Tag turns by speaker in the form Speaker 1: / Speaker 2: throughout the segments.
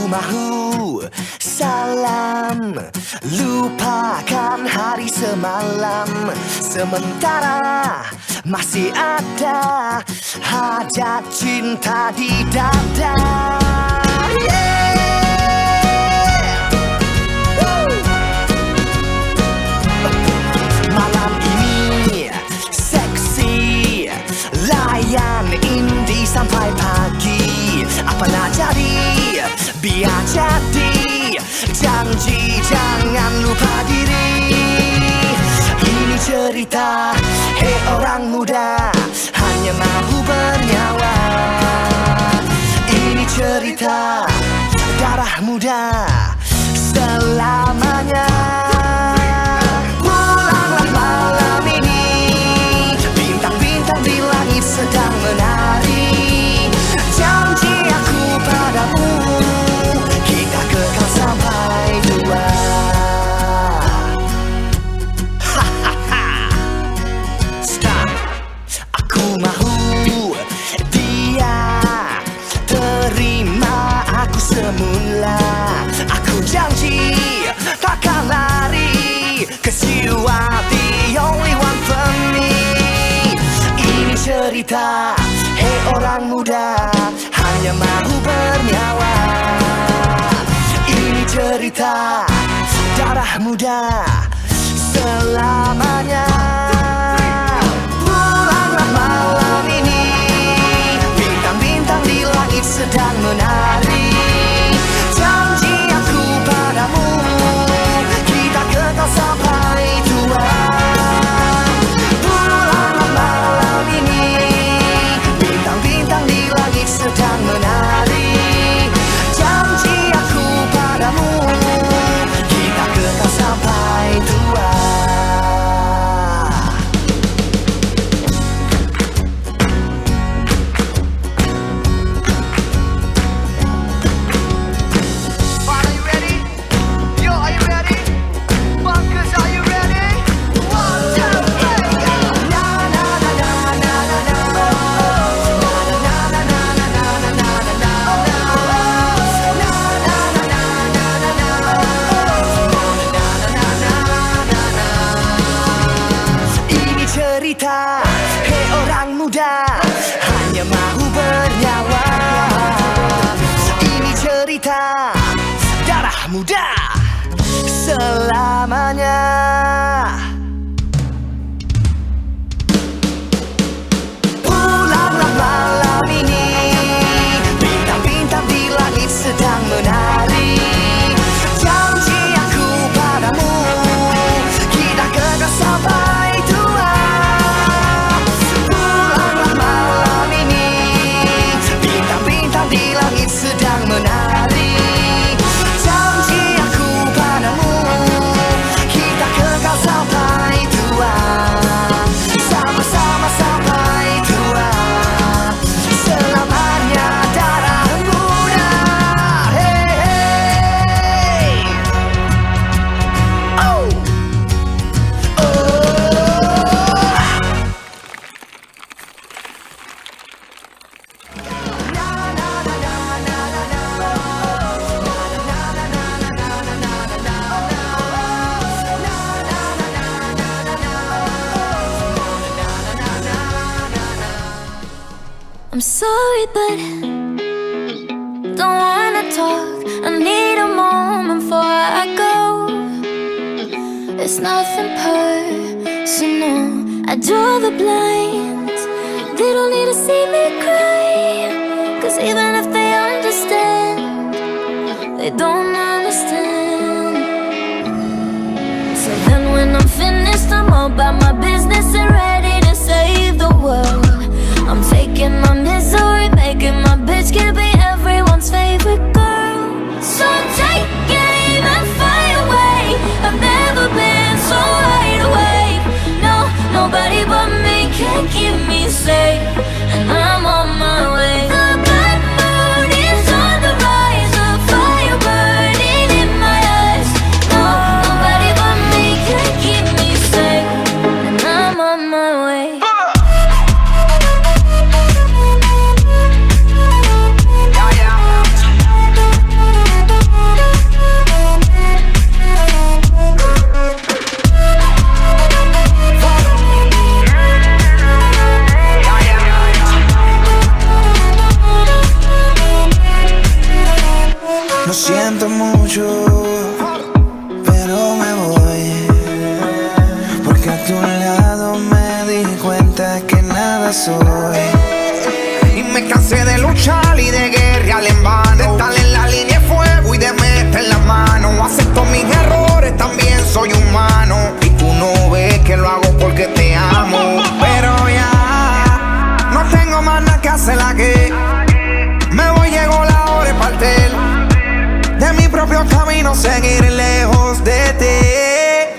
Speaker 1: mahu salam, lupakan hari semalam. Sementara masih ada hajat cinta di dada. Malam ini seksi, layan indie sampai pagi. Apa nak jadi, biar jadi. Janji jangan lupa diri. Ini cerita, hei orang muda, hanya mahu bernyawa. Ini cerita, darah muda selamanya. Pulanglah malam ini, bintang-bintang di langit sedang menari. Janji aku padamu, kita kekal sampai tua. Stop. Aku mahu dia terima aku semula. Aku janji takkan lari, 'cause you are the only one for me. Ini cerita, hei orang muda, hanya mahu bernyawa. Ini cerita, darah muda selamanya. Pulanglah malam ini, bintang-bintang di langit sedang menari. Janji aku padamu, kita kekal sampai tua. Pulanglah malam ini, bintang-bintang di langit sedang menari. Janji aku padamu, kita kekal sampai tua. Are you ready? Yo, are you ready? Bunkers, are you ready? 1, 2, 3, go! Na na na na na na na. Na na na na na na na na na. Na na na na na na na. Na na na na na. Ini cerita, hei orang muda, hanya mahu bernyawa. Ini cerita, darah muda selamanya. Pulanglah malam ini, bintang-bintang di langit sedang menari. Janji aku padamu, kita kekal sampai tua. Pulanglah malam ini, bintang-bintang di langit sedang menari. Janji aku padamu, kita kekal sampai tua. Sama-sama sampai tua, selamanya darah muda. Hey, hey. Oh,
Speaker 2: I'm sorry, but don't wanna talk. I need a moment before I go. It's nothing personal. I draw the blinds. They don't need to see me cry, 'cause even if they understand, they don't understand. So then when I'm finished, I'm all about my business and ready to save the world. I'm taking my misery, making my bitch can be everyone's favorite girl. So take aim and fly away. I've never been so wide awake. No, nobody but me can keep me safe, and I'm on my way. The good mood is on the rise, a fire burning in my eyes. No, nobody but me can keep me safe,
Speaker 3: siento mucho, pero me voy, porque a tu lado me di cuenta que nada soy.
Speaker 4: Y me cansé de luchar y de guerrear en vano, de estar en la línea de fuego y de meter la mano. Acepto mis errores, también soy humano, y tú no ves que lo hago porque te amo. Pero ya no tengo más nada que hacer aquí. Me voy, llegó la hora de partir de mi propio camino, seguir lejos de ti.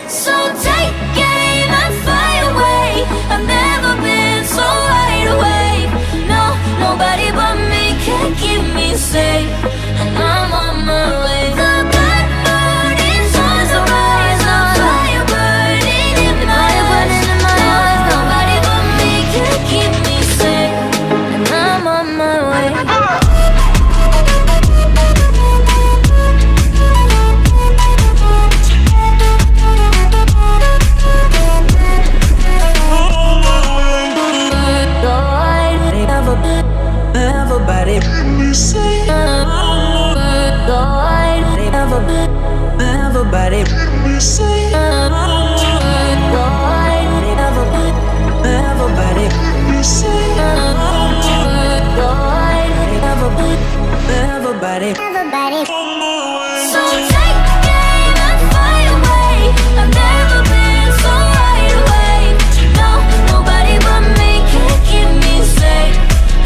Speaker 2: So take aim and fly away. I've never been so wide awake. No, nobody but me can keep me safe, and I'm on my way. The blood burning suns are rise, the fire burning in my eyes. No, nobody but me can keep me safe, and I'm on my way.
Speaker 3: Everybody, everybody, everybody, everybody.
Speaker 2: So take aim and fly away. I've never been so wide awake. No, nobody but me can keep me safe,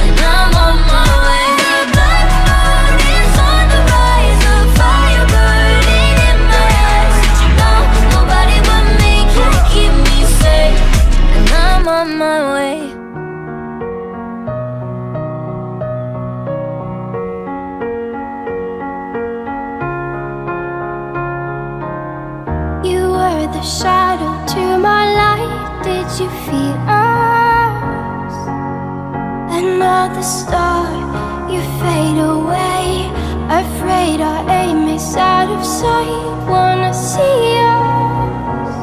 Speaker 2: and I'm on my way. The blood burning on the rise, the fire burning in my eyes. No, nobody but me can keep me safe, and I'm on my way. You were the shadow to my light. Did you feel us? Another star, you fade away. Afraid our aim is out of sight. Wanna see us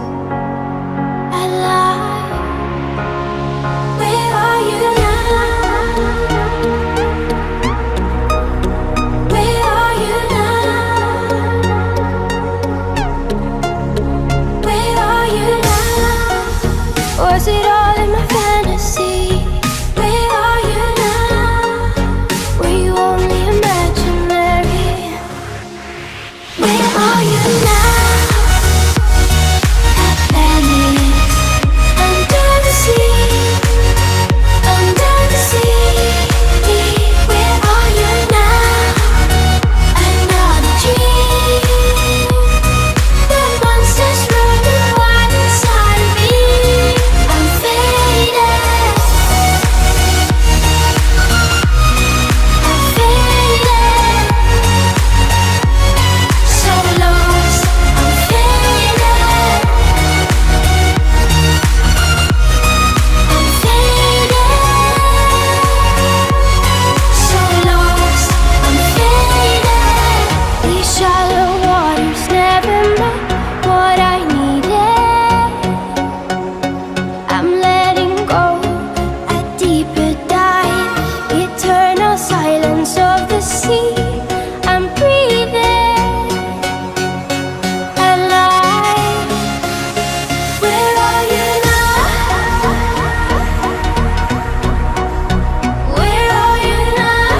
Speaker 2: alive. Where are you now? Where are you now? Where are you now? Was it all in my fantasy? Where are you now? Were you only imaginary? Where are you now? At Venice, under the sea, under the sea. Where are you now? Another dream. The monsters running wild inside of me. I'm faded. I'm faded. So lost. I'm faded. I'm faded. So lost. I'm faded. These shallow waters never met what I needed. I'm letting go a deeper dive. Eternal silence of the sea. I'm breathing alive. Where are you now? Where are you now?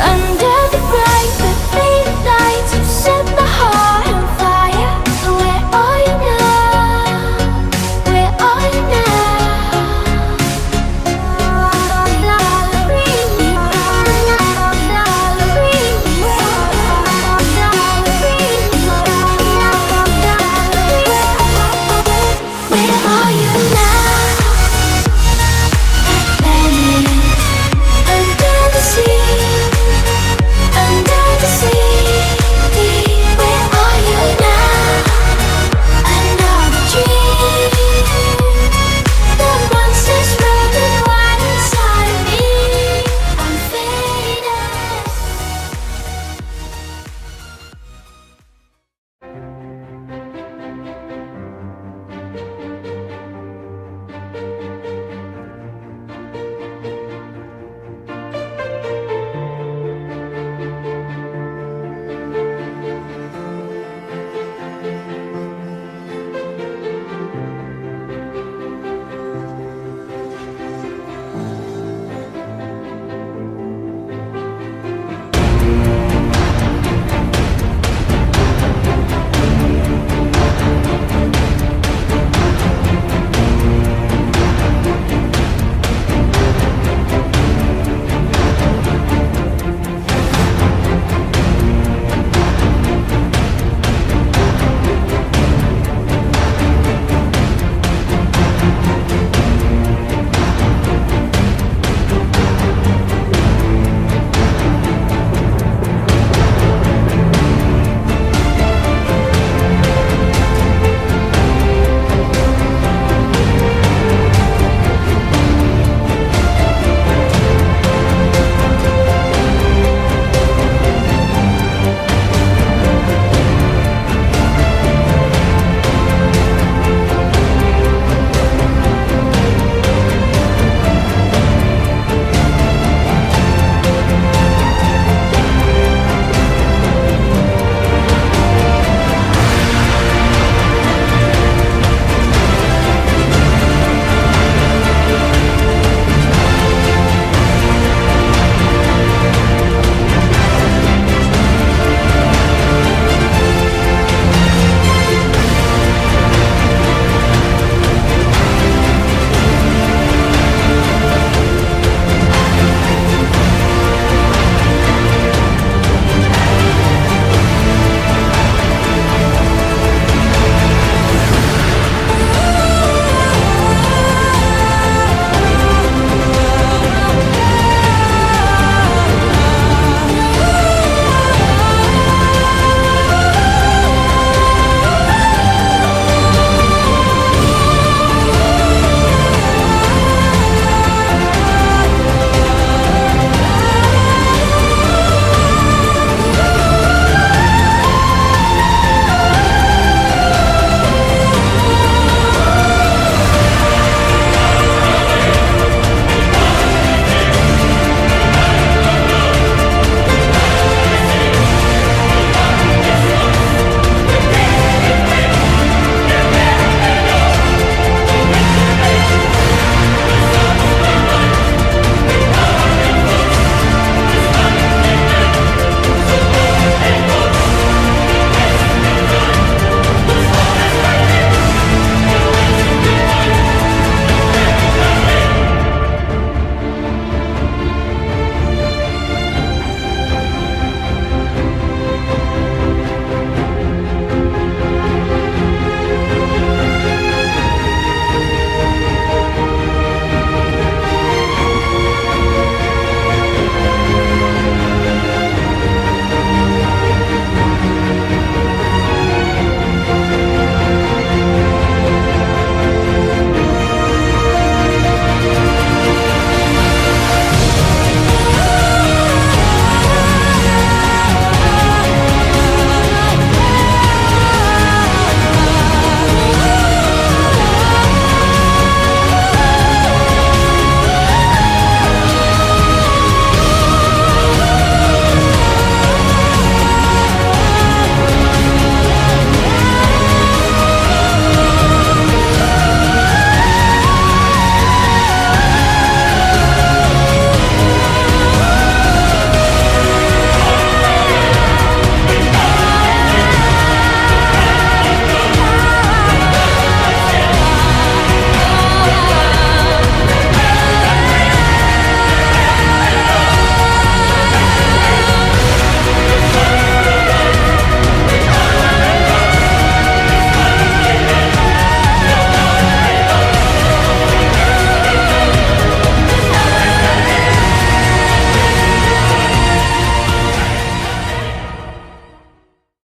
Speaker 2: Under the bright but faded lights, you set my heart on fire. Where are you now? Where are you now? Where are you now?